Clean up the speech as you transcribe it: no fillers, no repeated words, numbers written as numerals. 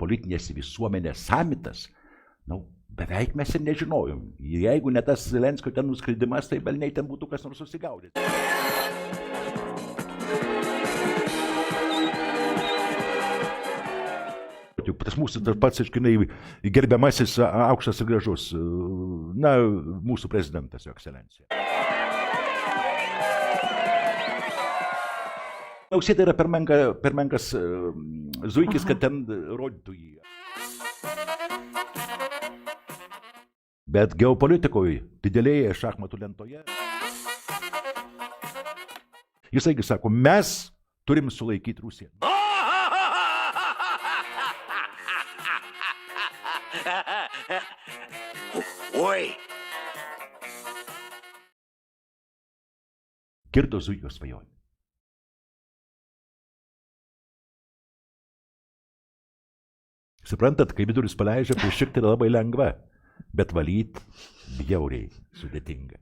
politinės visuomenės samitas, beveik mes ir nežinojom. Jeigu ne tas Zelenskio ten nuskridimas, tai velniai ten būtų kas nors susigaudęs. Tas mūsų tas pats, iškinai, gerbiamasis, aukštas ir gražus, mūsų prezidentas, jo ekscelencija. Nausėda yra per menkas zuikis, kad ten rodytų jį. Bet geopolitikoje, didelėje šachmatų lentoje, jisaigi sako, mes turim sulaikyti Rusiją. Oi! Girdo zuikio svajonė. Suprantat, kai viduris paleidžia, priešikti yra labai lengva, bet valyti bjauriai sudėtinga.